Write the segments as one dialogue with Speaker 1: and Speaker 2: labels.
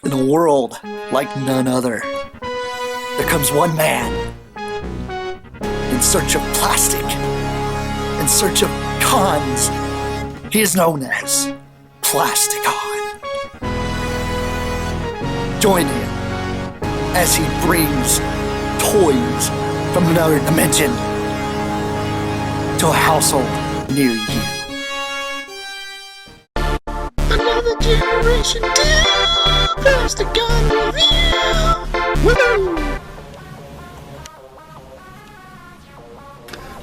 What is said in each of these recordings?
Speaker 1: In a world like none other, there comes one man in search of plastic, in search of cons. He is known as Plasticon. Join him as he brings toys from another dimension to a household near you.
Speaker 2: Another Generation 2 Plasticon review! Woo!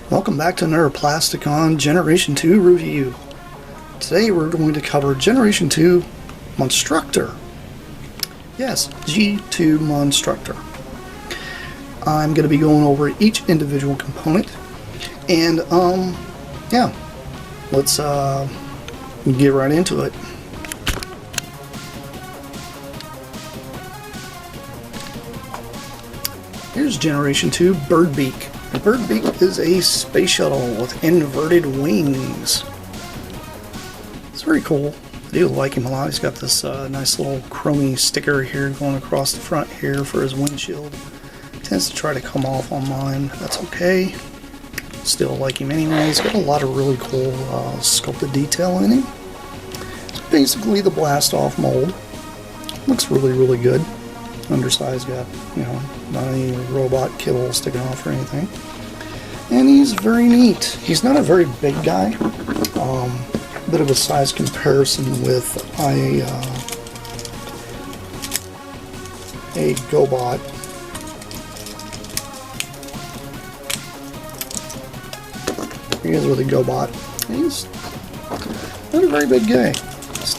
Speaker 2: Welcome back to another Plasticon Generation 2 review. Today we're going to cover Generation 2 Monstructor. Yes, G2 Monstructor. I'm going to be going over each individual component, and yeah, let's get right into it. Here's Generation 2 Birdbeak. The Birdbeak is a space shuttle with inverted wings. It's very cool. I do like him a lot. He's got this nice little chromey sticker here going across the front here for his windshield. Tends to try to come off on mine. That's okay. Still like him anyway. He's got a lot of really cool sculpted detail in him. It's basically the blast off mold. Looks really, really good. Undersized, got, you know, not any robot kibble sticking off or anything. And he's very neat. He's not a very big guy. Bit of a size comparison with a GoBot. He is with a GoBot. He's not a very big guy. He's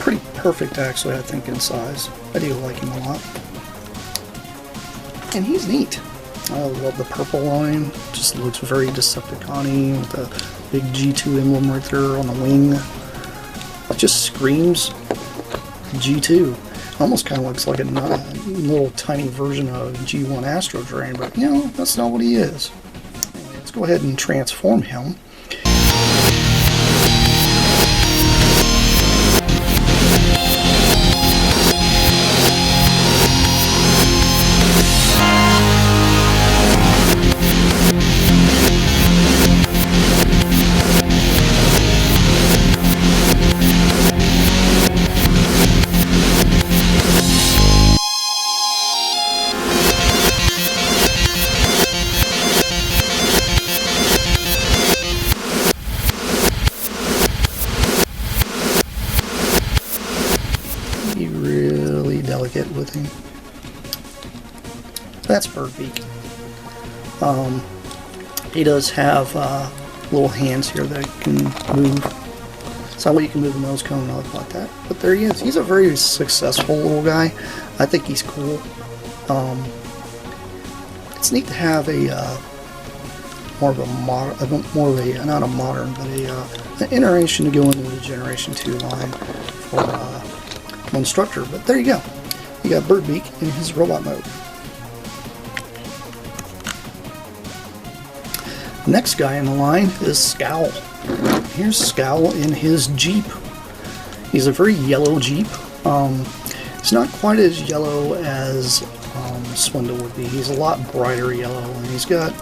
Speaker 2: pretty perfect, actually, I think, in size. I do like him a lot. And he's neat. I love the purple on him. Just looks very Decepticon-y with the big G2 emblem right there on the wing. It just screams G2. Almost kind of looks like a little tiny version of G1 Astro Drain, but you know, that's not what he is. Anyway, let's go ahead and transform him. Be really delicate with him. That's Birdbeak. He does have little hands here that can move. It's not what you can move a nose cone or nothing like that. But there he is. He's a very successful little guy. I think he's cool. It's neat to have a more of a not a modern, but an iteration to go into the Generation 2 line for Monstructor. But there you go. You got Birdbeak in his robot mode. Next guy in the line is Scowl. Here's Scowl in his Jeep. He's a very yellow Jeep. It's not quite as yellow as Swindle would be. He's a lot brighter yellow, and he's got,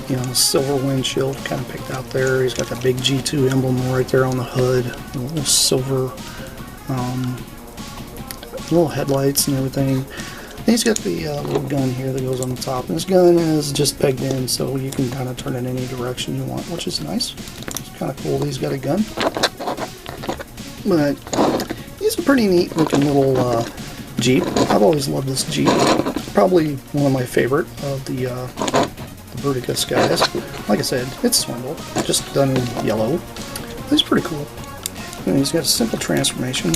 Speaker 2: you know, silver windshield kind of picked out there. He's got the big G2 emblem right there on the hood, a little silver, little headlights and everything. And he's got the little gun here that goes on the top. And this gun is just pegged in, so you can kind of turn it any direction you want, which is nice. It's kind of cool that he's got a gun. But he's a pretty neat looking little Jeep. I've always loved this Jeep. Probably one of my favorite of the Verticus guys. Like I said, it's Swindle, just done in yellow. He's pretty cool. And he's got a simple transformation.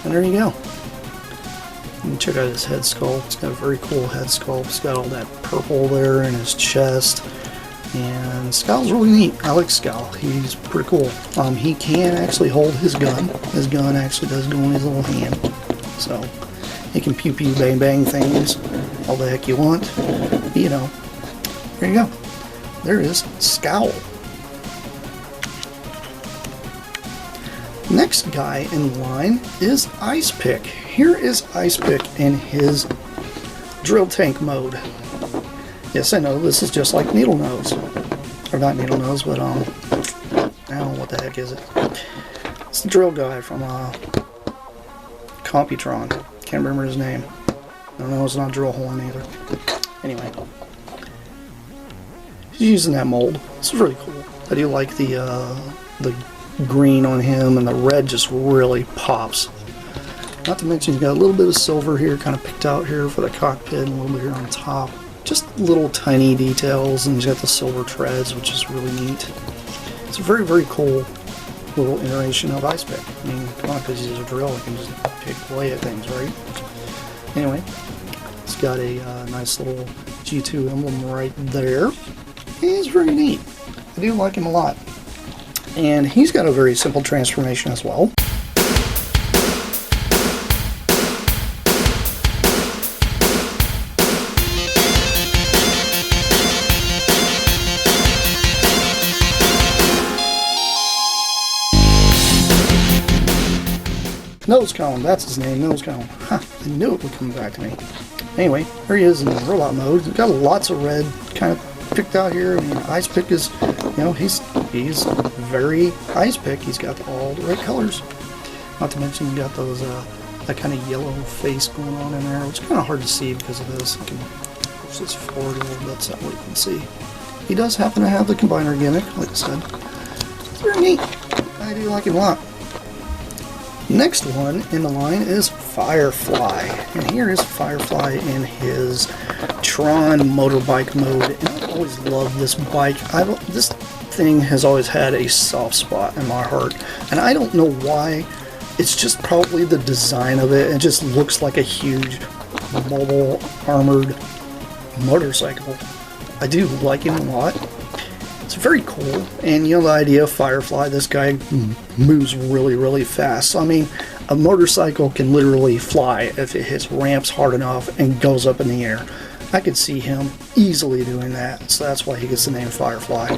Speaker 2: And there you go. And check out his head sculpt. It's got a very cool head sculpt. It's got all that purple there in his chest. And Scowl's really neat. I like Scowl. He's pretty cool. He can actually hold his gun. His gun actually does go in his little hand. So he can pew pew bang bang things all the heck you want. You know, there you go. There is Scowl. Next guy in line is Ice Pick. Here is Ice Pick in his drill tank mode. Yes, I know, this is just like Needle Nose. Or not Needle Nose, but, I don't know what the heck is it. It's the drill guy from, Computron. Can't remember his name. I don't know, it's not Drill Horn either. Anyway. He's using that mold. It's really cool. I do like the green on him, and the red just really pops. Not to mention he's got a little bit of silver here, kind of picked out here for the cockpit, and a little bit here on top. Just little tiny details, and he's got the silver treads, which is really neat. It's a very, very cool little iteration of Ice Pick. I mean, come on, because he's a drill, he can just pick away at things, right? Anyway, it's got a nice little G2 emblem right there. He's very neat. I do like him a lot. And he's got a very simple transformation as well. Nose Cone, that's his name, Nose Cone. Huh, I knew it would come back to me. Anyway, here he is in robot mode. He's got lots of red kind of picked out here. I mean, Ice Pick is, you know, he's very Ice Pick. He's got all the right colors. Not to mention you got those, that kind of yellow face going on in there, which is kind of hard to see because of this. I can push this forward a little bit so that way you can see. He does happen to have the combiner gimmick, like I said. It's very neat. I do like him a lot. Next one in the line is Firefly, and here is Firefly in his Tron motorbike mode. And I've always loved this bike. This thing has always had a soft spot in my heart, and I don't know why. It's just probably the design of it. It just looks like a huge mobile armored motorcycle. I do like him a lot. It's very cool, and you know the idea of Firefly, this guy moves really, really fast. So, I mean, a motorcycle can literally fly if it hits ramps hard enough and goes up in the air. I could see him easily doing that, so that's why he gets the name Firefly.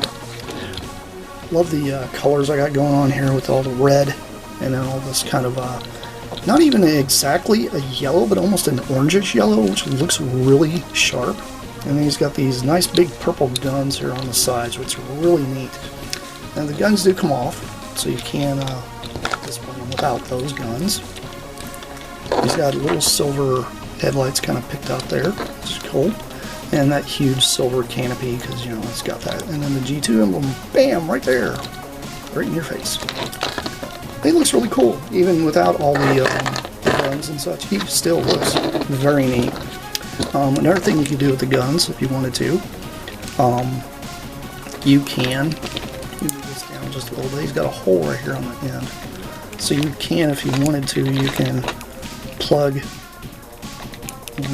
Speaker 2: Love the colors I got going on here with all the red and all this kind of, not even exactly a yellow, but almost an orangish yellow, which looks really sharp. And then he's got these nice big purple guns here on the sides, which are really neat. And the guns do come off, so you can display them without those guns. He's got little silver headlights kind of picked out there, which is cool. And that huge silver canopy, because, you know, it's got that. And then the G2 emblem, bam, right there. Right in your face. He looks really cool, even without all the guns and such. He still looks very neat. Another thing you can do with the guns, if you wanted to, you can move this down just a little bit. He's got a hole right here on the end. So you can, if you wanted to, you can plug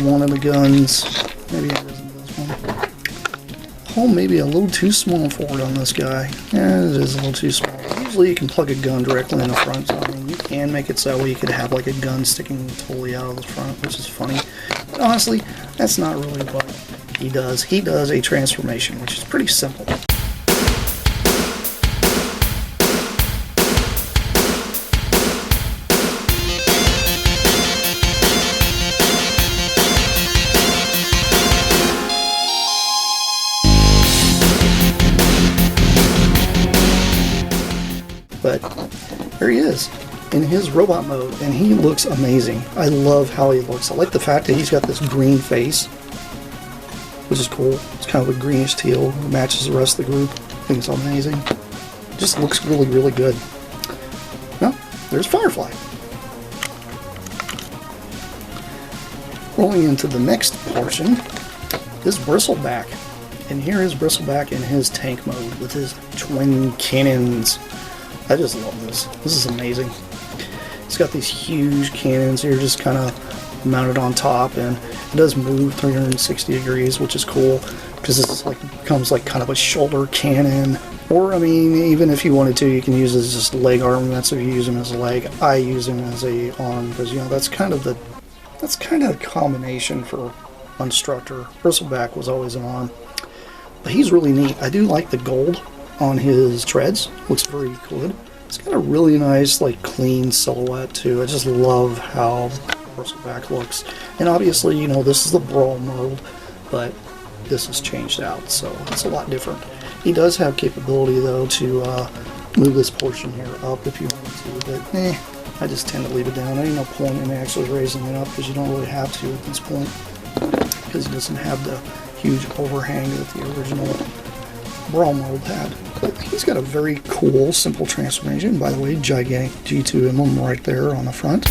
Speaker 2: one of the guns. Maybe it isn't this one. Hole may be a little too small for it on this guy. Yeah, it is a little too small. Usually you can plug a gun directly in the front. So, I mean, you can make it so that way you could have like a gun sticking totally out of the front, which is funny. But honestly, that's not really what he does. He does a transformation, which is pretty simple. But there he is in his robot mode, and he looks amazing. I love how he looks. I like the fact that he's got this green face, which is cool. It's kind of a greenish teal, matches the rest of the group. I think it's amazing. Just looks really, really good. Well, there's Firefly. Rolling into the next portion is Bristleback. And here is Bristleback in his tank mode with his twin cannons. I just love this. This is amazing. It's got these huge cannons here just kind of mounted on top, and it does move 360 degrees, which is cool. because this is like becomes like kind of a shoulder cannon. Or I mean, even if you wanted to, you can use it as just leg armaments if you use him as a leg. I use him as a arm because that's kind of the combination for Monstructor. Bristleback was always an arm, but he's really neat. I do like the gold on his treads. Looks very good. It's got a really nice, like, clean silhouette too. I just love how Bristleback looks. And obviously, this is the Brawl mode, but this is changed out, so it's a lot different. He does have capability though to move this portion here up if you wanted to, but I just tend to leave it down. There ain't no point in actually raising it up because you don't really have to at this point, because he doesn't have the huge overhang that the original Brawl mode had. But he's got a very cool, simple transformation. By the way, gigantic G2 emblem right there on the front.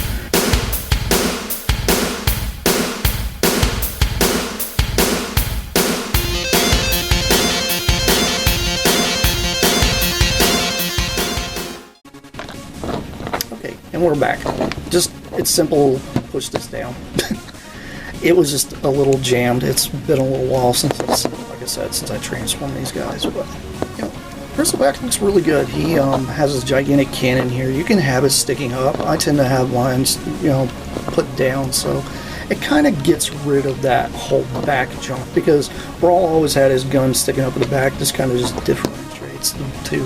Speaker 2: And we're back. It's simple, push this down. It was just a little jammed. It's been a little while since I transformed these guys, but Bristleback looks really good. He has this gigantic cannon here. You can have it sticking up. I tend to have mine, put down, so it kind of gets rid of that whole back junk, because Brawl always had his gun sticking up at the back. This kind of just differentiates the two,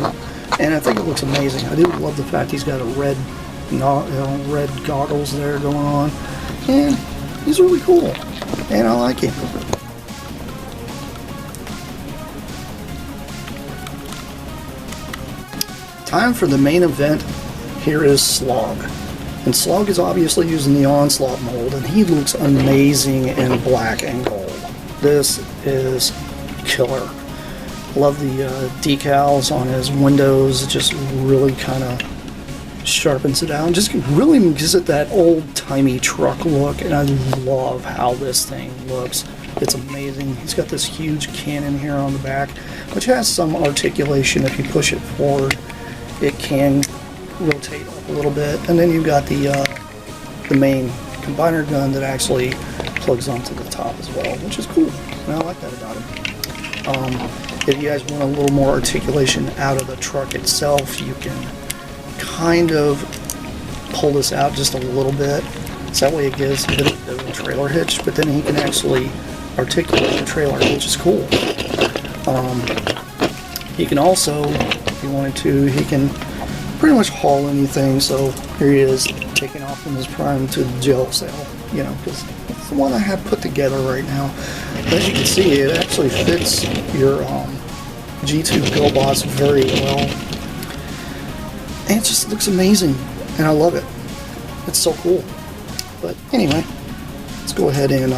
Speaker 2: and I think it looks amazing. I do love the fact he's got a red goggles there going on, and he's really cool, and I like him. Time for the main event. Here is Slog, and Slog is obviously using the Onslaught mold, and he looks amazing in black and gold. This is killer. Love the decals on his windows. It just really kind of sharpens it out, just really gives it that old-timey truck look, and I love how this thing looks. It's amazing. He's got this huge cannon here on the back, which has some articulation. If you push it forward, it can rotate up a little bit, and then you've got the main combiner gun that actually plugs onto the top as well, which is cool, and I like that about him. If you guys want a little more articulation out of the truck itself, you can kind of pull this out just a little bit, so that way it gives a bit of a trailer hitch, but then he can actually articulate the trailer, which is cool. He can also, if he wanted to, he can pretty much haul anything. So here he is taking off from his prime to the jail cell, because it's the one I have put together right now. As you can see, it actually fits your G2 GoBots very well. And it just looks amazing, and I love it. It's so cool. But anyway, let's go ahead and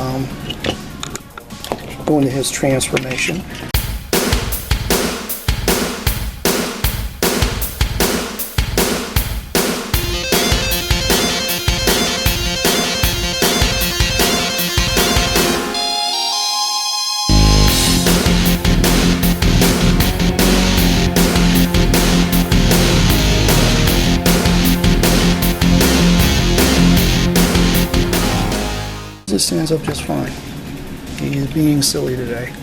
Speaker 2: go into his transformation. This stands up just fine. He's being silly today.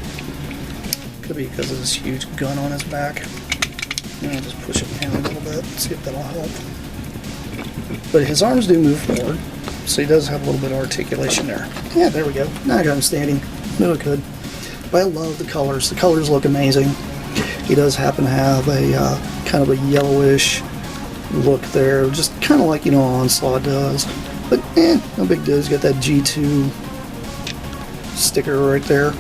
Speaker 2: Could be because of this huge gun on his back. I'll just push it down a little bit, see if that'll help. But his arms do move forward, so he does have a little bit of articulation there. Yeah, there we go. Now I got him standing. No, it could. But I love the colors. The colors look amazing. He does happen to have a kind of a yellowish look there, just kind of like Onslaught does. But no big deal. He's got that G2 sticker right there.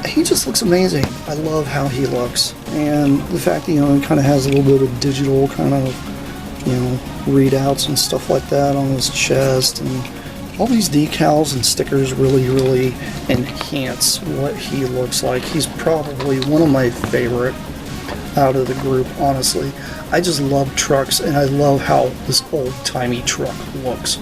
Speaker 2: He just looks amazing. I love how he looks, and the fact that he kind of has a little bit of digital kind of readouts and stuff like that on his chest, and all these decals and stickers really enhance what he looks like. He's probably one of my favorite out of the group, honestly. I just love trucks, and I love how this old-timey truck looks.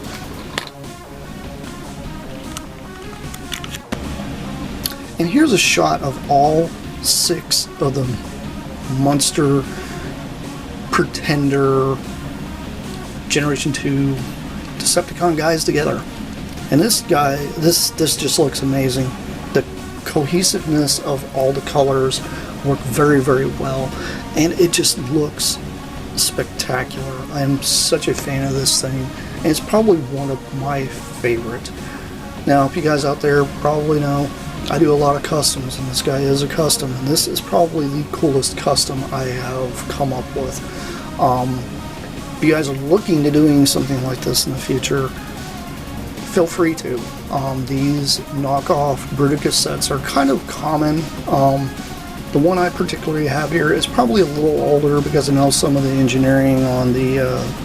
Speaker 2: And here's a shot of all 6 of the Monster Pretender Generation 2 Decepticon guys together. And this guy, this just looks amazing. The cohesiveness of all the colors work very, very well, and it just looks spectacular. I am such a fan of this thing, and it's probably one of my favorite. Now, if you guys out there probably know, I do a lot of customs, and this guy is a custom, and this is probably the coolest custom I have come up with. If you guys are looking to doing something like this in the future, feel free to. These knockoff Bruticus sets are kind of common. The one I particularly have here is probably a little older because I know some of the engineering on the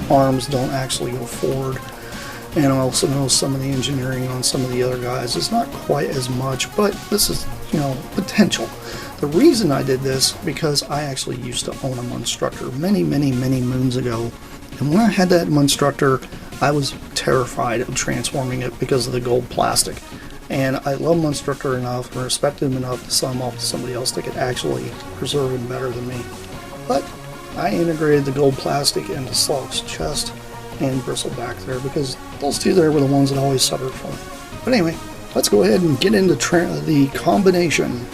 Speaker 2: arms don't actually go forward. And I also know some of the engineering on some of the other guys is not quite as much, but this is, you know, potential. The reason I did this, because I actually used to own a Monstructor many, many, many moons ago. And when I had that Monstructor, I was terrified of transforming it because of the gold plastic. And I love Monstructor enough and respect him enough to sell him off to somebody else that could actually preserve him better than me. But I integrated the gold plastic into Slog's chest and bristleback there, because those two there were the ones that always suffered from it. But anyway, let's go ahead and get into the combination.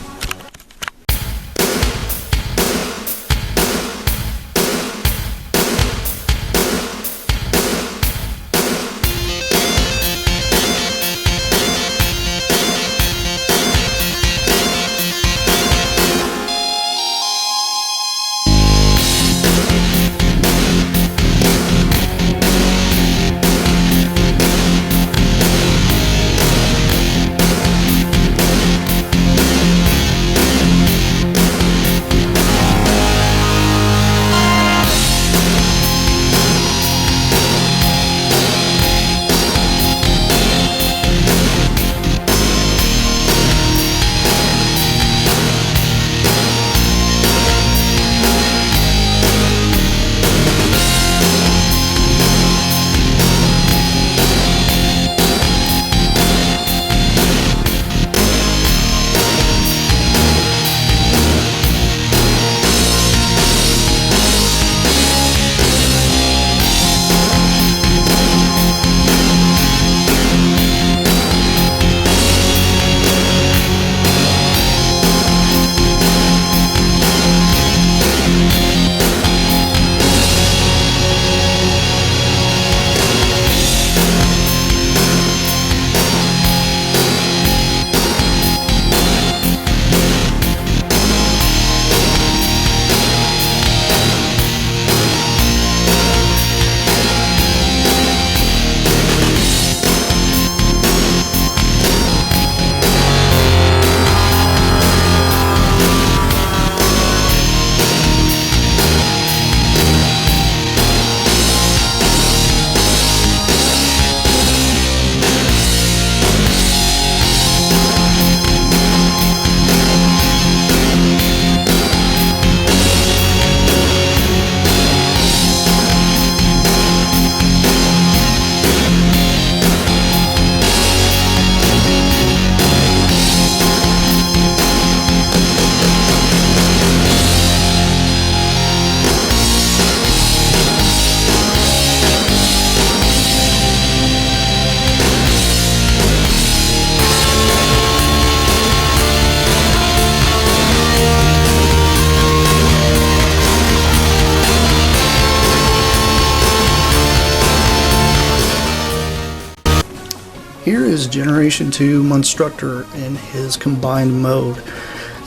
Speaker 2: Here is Generation 2 Monstructor in his combined mode.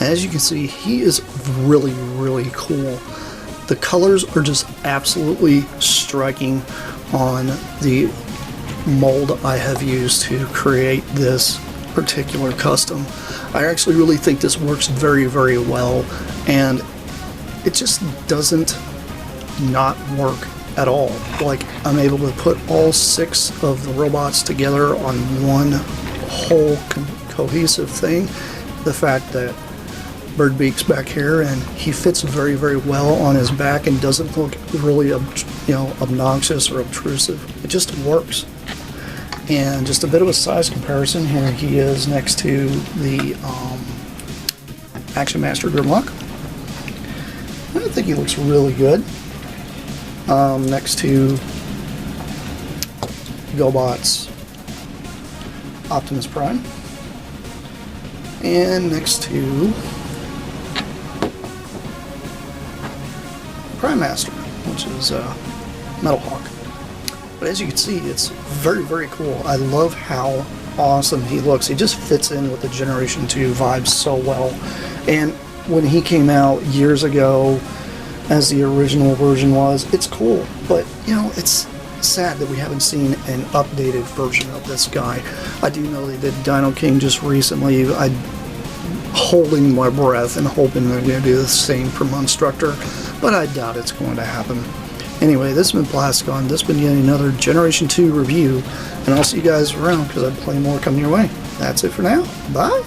Speaker 2: As you can see, he is really, really cool. The colors are just absolutely striking on the mold I have used to create this particular custom. I actually really think this works very, very well, and it just doesn't not work at all. Like, I'm able to put all 6 of the robots together on one whole cohesive thing. The fact that Birdbeak's back here and he fits very, very well on his back and doesn't look really obnoxious or obtrusive. It just works. And just a bit of a size comparison, here he is next to the Action Master Grimlock. I think he looks really good. Next to GoBot's Optimus Prime. And next to Prime Master, which is Metal Hawk. But as you can see, it's very, very cool. I love how awesome he looks. He just fits in with the Generation 2 vibes so well. And when he came out years ago, as the original version was, it's cool. But, you know, it's sad that we haven't seen an updated version of this guy. I do know they did Dino King just recently. I'm holding my breath and hoping they're going to do the same for Monstructor, but I doubt it's going to happen. Anyway, this has been Plasticon. This has been yet another Generation 2 review, and I'll see you guys around because I have plenty more coming your way. That's it for now. Bye!